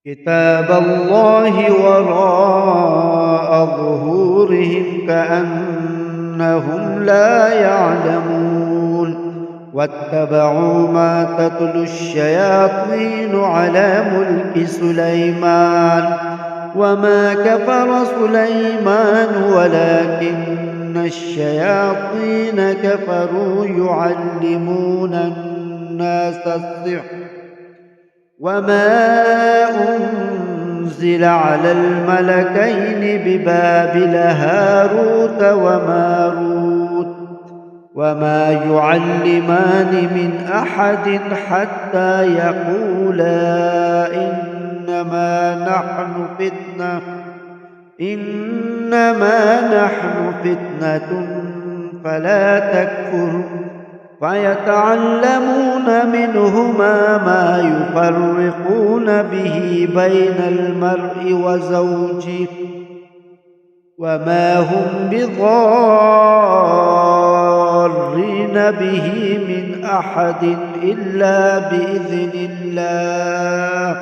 كتاب الله وراء ظهورهم كأنهم لا يعلمون واتبعوا ما تتلو الشياطين على ملك سليمان وما كفر سليمان ولكن الشياطين كفروا يعلمون الناس السحر وما أنزل على الملكين ببابل هاروت وماروت وما يعلمان من أحد حتى يقولا إنما نحن فتنة فلا تكفر فيتعلمون منهما ما يفرقون به بين المرء وزوجه وما هم بضارين به من أحد إلا بإذن الله